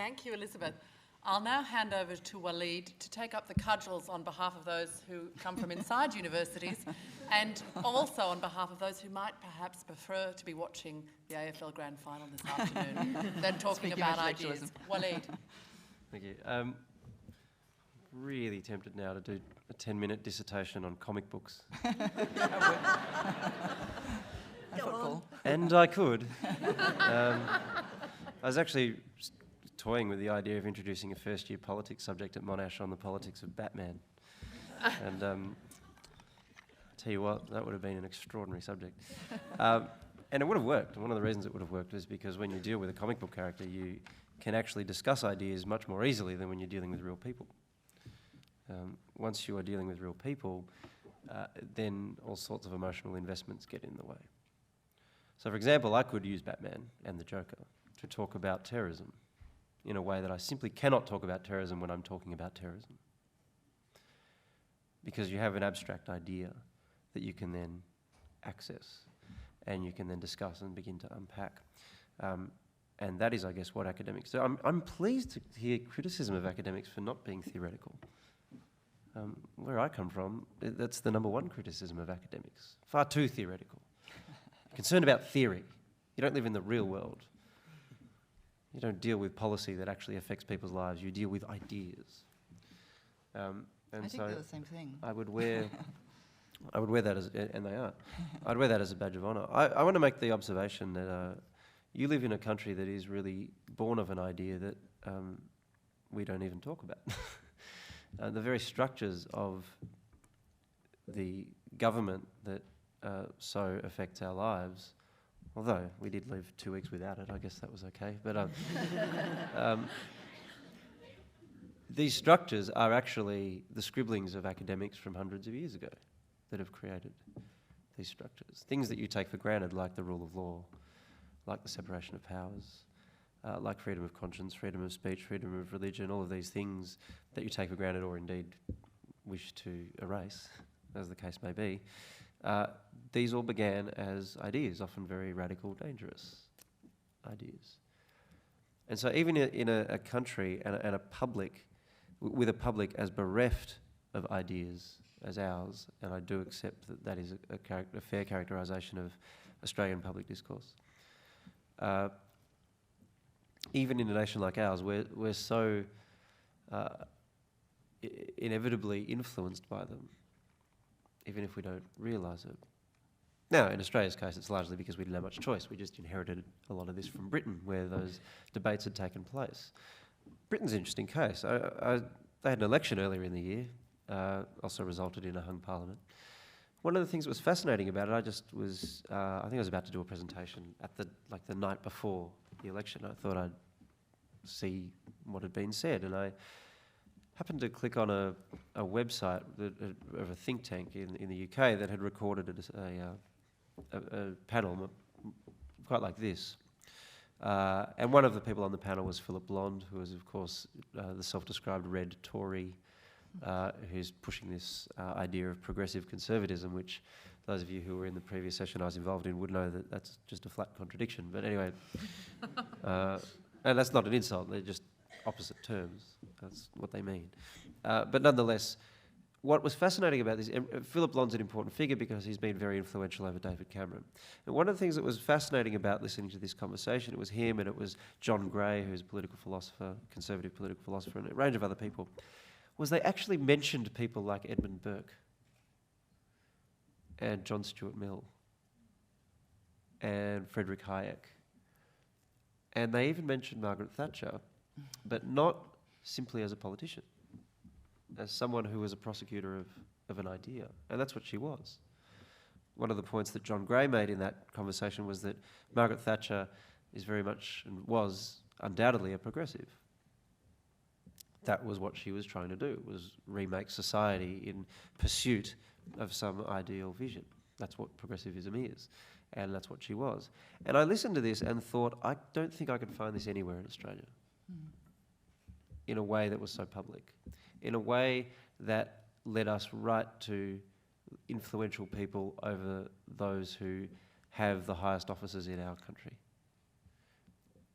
Thank you, Elizabeth. I'll now hand over to Waleed to take up the cudgels on behalf of those who come from inside universities and also on behalf of those who might perhaps prefer to be watching the AFL Grand Final this afternoon than talking about ideas. Waleed. Thank you. Really tempted now to do a 10-minute dissertation on comic books. And I could. I was actually toying with the idea of introducing a first-year politics subject at Monash on the politics of Batman. And I tell you what, that would have been an extraordinary subject. And it would have worked. And one of the reasons it would have worked is because when you deal with a comic book character, you can actually discuss ideas much more easily than when you're dealing with real people. Once you are dealing with real people, then all sorts of emotional investments get in the way. So, for example, I could use Batman and the Joker to talk about terrorism in a way that I simply cannot talk about terrorism when I'm talking about terrorism. Because you have an abstract idea that you can then access and you can then discuss and begin to unpack. And that is, I guess, what academics do. I'm pleased to hear criticism of academics for not being theoretical. Where I come from, that's the number one criticism of academics. Far too theoretical. Concerned about theory. You don't live in the real world. You don't deal with policy that actually affects people's lives. You deal with ideas. And I think they're the same thing. I would wear that as, and they are. I'd wear that as a badge of honour. I want to make the observation that you live in a country that is really born of an idea that we don't even talk about. The very structures of the government that so affects our lives, although we did live 2 weeks without it, I guess that was okay. But these structures are actually the scribblings of academics from hundreds of years ago that have created these structures. Things that you take for granted, like the rule of law, like the separation of powers, like freedom of conscience, freedom of speech, freedom of religion, all of these things that you take for granted or indeed wish to erase, as the case may be, these all began as ideas, often very radical, dangerous ideas. And so even in a country and a public, with a public as bereft of ideas as ours, and I do accept that that is a fair characterisation of Australian public discourse, even in a nation like ours, we're so inevitably influenced by them, even if we don't realise it. Now, in Australia's case, it's largely because we didn't have much choice. We just inherited a lot of this from Britain, where those debates had taken place. Britain's an interesting case. They had an election earlier in the year, also resulted in a hung parliament. One of the things that was fascinating about it, I think I was about to do a presentation at the night before the election. I thought I'd see what had been said, and I happened to click on a website of a think tank in the UK that had recorded a panel quite like this. And one of the people on the panel was Philip Blond, who is, of course, the self-described red Tory, who's pushing this idea of progressive conservatism, which those of you who were in the previous session I was involved in would know that that's just a flat contradiction. But anyway, and that's not an insult, they're just opposite terms. That's what they mean. But nonetheless, what was fascinating about this, Philip Blond's an important figure because he's been very influential over David Cameron. And one of the things that was fascinating about listening to this conversation, it was him and it was John Gray, who's a political philosopher, conservative political philosopher, and a range of other people, was they actually mentioned people like Edmund Burke and John Stuart Mill and Friedrich Hayek. And they even mentioned Margaret Thatcher, but not simply as a politician, as someone who was a prosecutor of an idea. And that's what she was. One of the points that John Gray made in that conversation was that Margaret Thatcher is very much, and was undoubtedly, a progressive. That was what she was trying to do, was remake society in pursuit of some ideal vision. That's what progressivism is, and that's what she was. And I listened to this and thought, I don't think I can find this anywhere in Australia. In a way that was so public, in a way that led us right to influential people over those who have the highest offices in our country,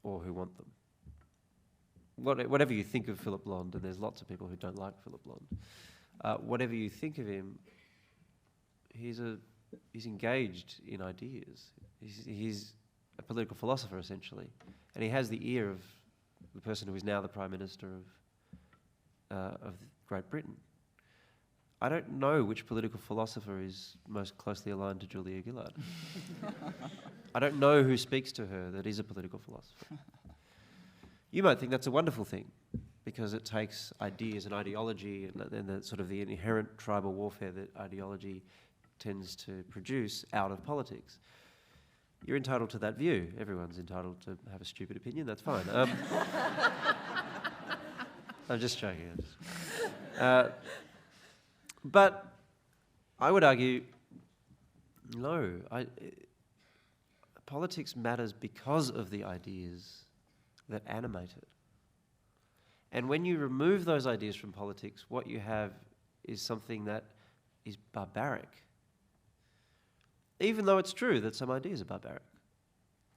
or who want them. whatever you think of Philip Blond, and there's lots of people who don't like Philip Blond, whatever you think of him, he's engaged in ideas. He's a political philosopher, essentially, and he has the ear of the person who is now the Prime Minister of Great Britain. I don't know which political philosopher is most closely aligned to Julia Gillard. I don't know who speaks to her that is a political philosopher. You might think that's a wonderful thing, because it takes ideas and ideology and the sort of the inherent tribal warfare that ideology tends to produce out of politics. You're entitled to that view. Everyone's entitled to have a stupid opinion, that's fine. I'm just joking. But I would argue, no, politics matters because of the ideas that animate it. And when you remove those ideas from politics, what you have is something that is barbaric. Even though it's true that some ideas are barbaric.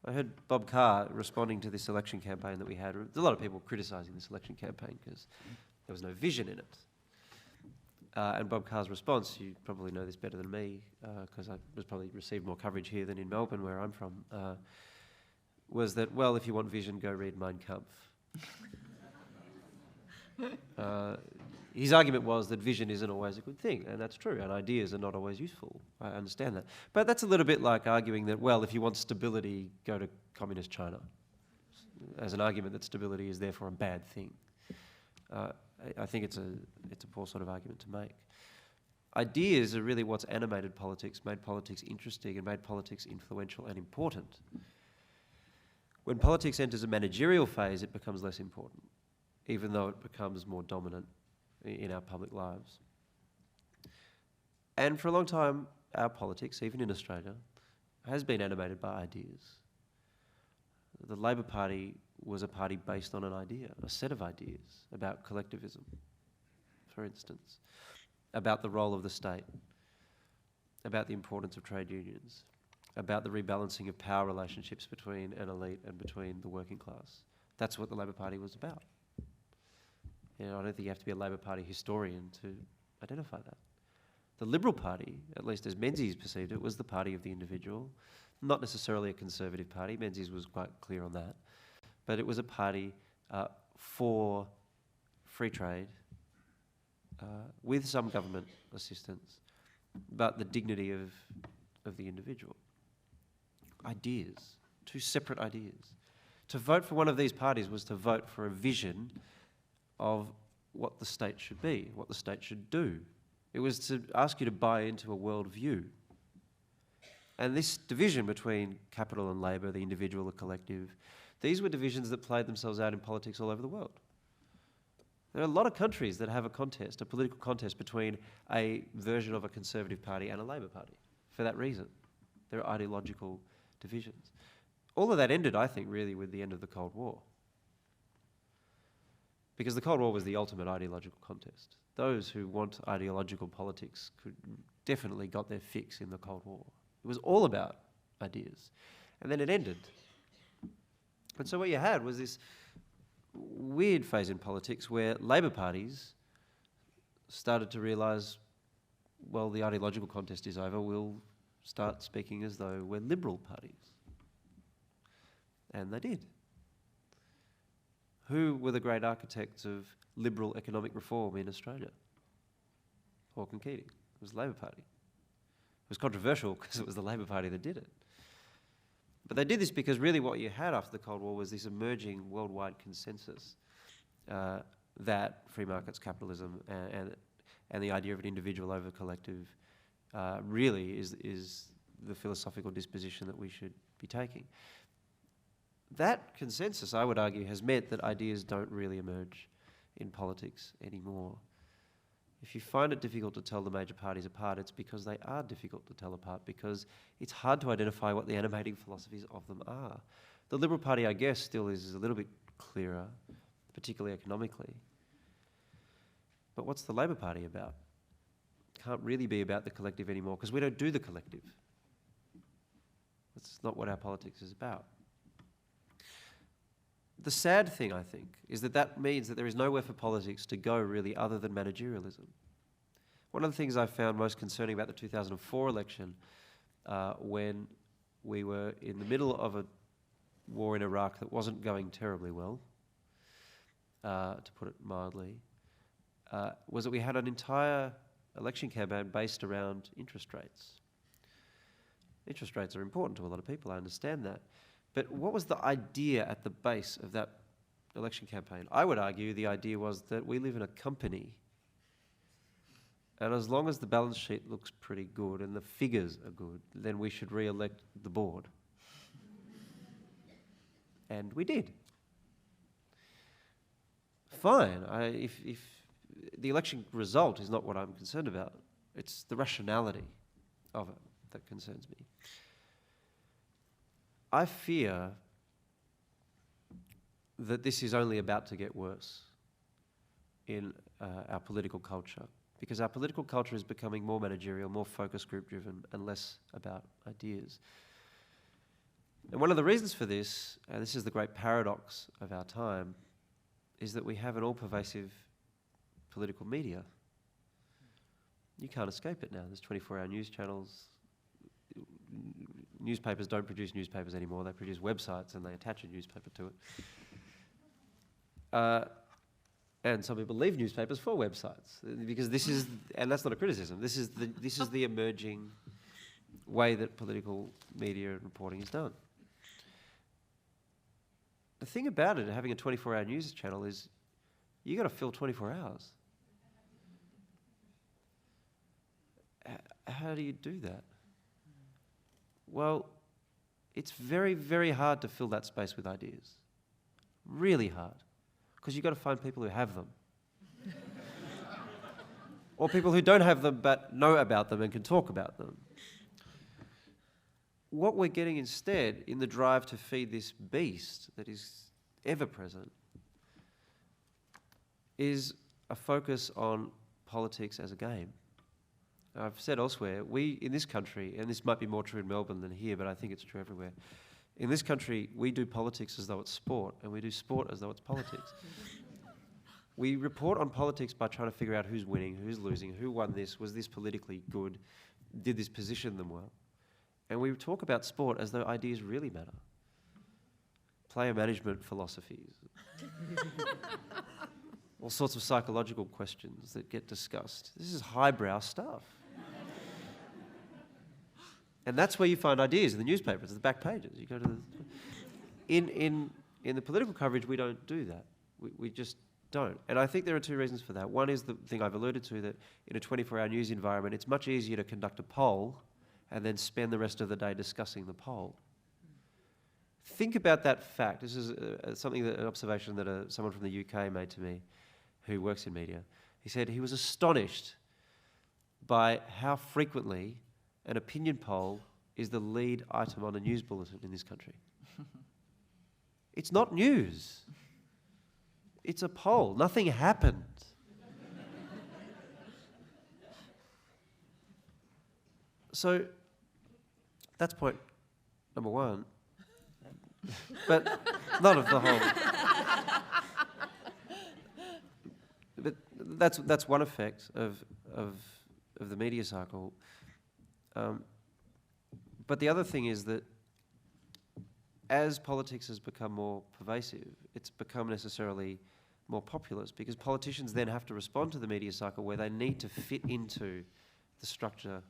I heard Bob Carr responding to this election campaign that we had. There's a lot of people criticising this election campaign because there was no vision in it. And Bob Carr's response, you probably know this better than me, because I was probably received more coverage here than in Melbourne, where I'm from, was that, well, if you want vision, go read Mein Kampf. His argument was that vision isn't always a good thing, and that's true, and ideas are not always useful. I understand that. But that's a little bit like arguing that, well, if you want stability, go to communist China, as an argument that stability is therefore a bad thing. I think it's a poor sort of argument to make. Ideas are really what's animated politics, made politics interesting, and made politics influential and important. When politics enters a managerial phase, it becomes less important, even though it becomes more dominant in our public lives. And for a long time, our politics, even in Australia, has been animated by ideas. The Labor Party was a party based on an idea, a set of ideas about collectivism, for instance, about the role of the state, about the importance of trade unions, about the rebalancing of power relationships between an elite and between the working class. That's what the Labor Party was about. I don't think you have to be a Labor Party historian to identify that. The Liberal Party, at least as Menzies perceived it, was the party of the individual, not necessarily a conservative party. Menzies was quite clear on that. But it was a party for free trade, with some government assistance, but the dignity of the individual. Ideas, two separate ideas. To vote for one of these parties was to vote for a vision of what the state should be, what the state should do. It was to ask you to buy into a worldview. And this division between capital and labour, the individual, the collective, these were divisions that played themselves out in politics all over the world. There are a lot of countries that have a contest, a political contest between a version of a Conservative Party and a Labor Party. For that reason, there are ideological divisions. All of that ended, I think, really with the end of the Cold War. Because the Cold War was the ultimate ideological contest. Those who want ideological politics definitely got their fix in the Cold War. It was all about ideas. And then it ended. And so what you had was this weird phase in politics where Labor parties started to realise, well, the ideological contest is over, we'll start speaking as though we're Liberal parties. And they did. Who were the great architects of liberal economic reform in Australia? Hawke and Keating. It was the Labor Party. It was controversial because it was the Labor Party that did it. But they did this because really what you had after the Cold War was this emerging worldwide consensus that free markets, capitalism, and the idea of an individual over collective really is the philosophical disposition that we should be taking. That consensus, I would argue, has meant that ideas don't really emerge in politics anymore. If you find it difficult to tell the major parties apart, it's because they are difficult to tell apart, because it's hard to identify what the animating philosophies of them are. The Liberal Party, I guess, still is a little bit clearer, particularly economically. But what's the Labor Party about? It can't really be about the collective anymore, because we don't do the collective. That's not what our politics is about. The sad thing, I think, is that that means that there is nowhere for politics to go really other than managerialism. One of the things I found most concerning about the 2004 election, when we were in the middle of a war in Iraq that wasn't going terribly well, to put it mildly, was that we had an entire election campaign based around interest rates. Interest rates are important to a lot of people, I understand that. But what was the idea at the base of that election campaign? I would argue the idea was that we live in a company, and as long as the balance sheet looks pretty good and the figures are good, then we should re-elect the board. And we did. Fine. If the election result is not what I'm concerned about, it's the rationality of it that concerns me. I fear that this is only about to get worse in our political culture, because our political culture is becoming more managerial, more focus group driven, and less about ideas. And one of the reasons for this, and this is the great paradox of our time, is that we have an all-pervasive political media. You can't escape it now. There's 24-hour news channels. Newspapers don't produce newspapers anymore. They produce websites and they attach a newspaper to it. And some people leave newspapers for websites, because this is, and that's not a criticism, this is the emerging way that political media and reporting is done. The thing about it, having a 24-hour news channel, is you got to fill 24 hours. How do you do that? Well, it's very, very hard to fill that space with ideas. Really hard. Because you've got to find people who have them. Or people who don't have them but know about them and can talk about them. What we're getting instead, in the drive to feed this beast that is ever present, is a focus on politics as a game. I've said elsewhere, we in this country, and this might be more true in Melbourne than here, but I think it's true everywhere. In this country, we do politics as though it's sport, and we do sport as though it's politics. We report on politics by trying to figure out who's winning, who's losing, who won this, was this politically good, did this position them well. And we talk about sport as though ideas really matter. Player management philosophies. All sorts of psychological questions that get discussed. This is highbrow stuff. And that's where you find ideas in the newspapers, the back pages. You go to in the political coverage, we don't do that. We just don't. And I think there are two reasons for that. One is the thing I've alluded to, that in a 24-hour news environment, it's much easier to conduct a poll and then spend the rest of the day discussing the poll. Think about that fact. This is an observation that someone from the UK made to me who works in media. He said he was astonished by how frequently an opinion poll is the lead item on a news bulletin in this country. It's not news. It's a poll. Nothing happened. So that's point number one. But not of the whole. But that's one effect of the media cycle. But the other thing is that as politics has become more pervasive, it's become necessarily more populist, because politicians then have to respond to the media cycle where they need to fit into the structure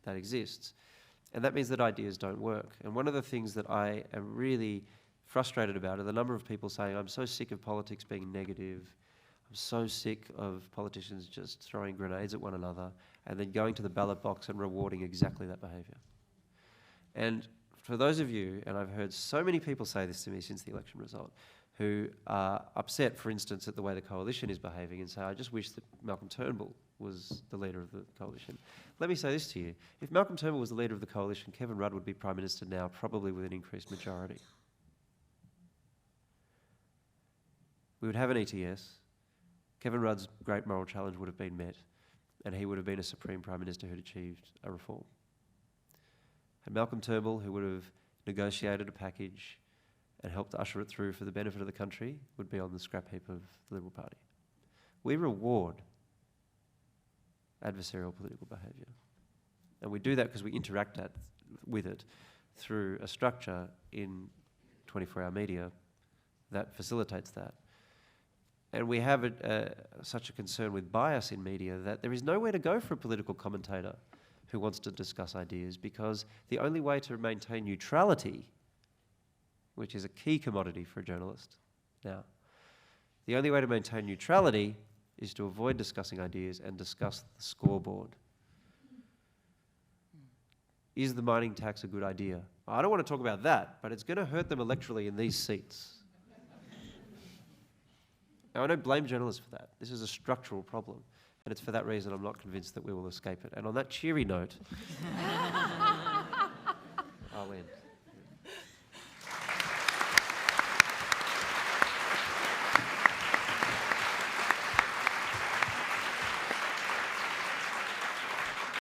that exists. And that means that ideas don't work. And one of the things that I am really frustrated about are the number of people saying, I'm so sick of politics being negative, I'm so sick of politicians just throwing grenades at one another and then going to the ballot box and rewarding exactly that behaviour. And for those of you, and I've heard so many people say this to me since the election result, who are upset, for instance, at the way the coalition is behaving and say, I just wish that Malcolm Turnbull was the leader of the coalition. Let me say this to you. If Malcolm Turnbull was the leader of the coalition, Kevin Rudd would be Prime Minister now, probably with an increased majority. We would have an ETS. Kevin Rudd's great moral challenge would have been met, and he would have been a Supreme Prime Minister who'd achieved a reform. And Malcolm Turnbull, who would have negotiated a package and help to usher it through for the benefit of the country would be on the scrap heap of the Liberal Party. We reward adversarial political behaviour. And we do that because we interact with it through a structure in 24-hour media that facilitates that. And we have such a concern with bias in media that there is nowhere to go for a political commentator who wants to discuss ideas, because the only way to maintain neutrality, which is a key commodity for a journalist now, the only way to maintain neutrality is to avoid discussing ideas and discuss the scoreboard. Is the mining tax a good idea? I don't want to talk about that, but it's going to hurt them electorally in these seats. Now, I don't blame journalists for that. This is a structural problem, and it's for that reason I'm not convinced that we will escape it. And on that cheery note,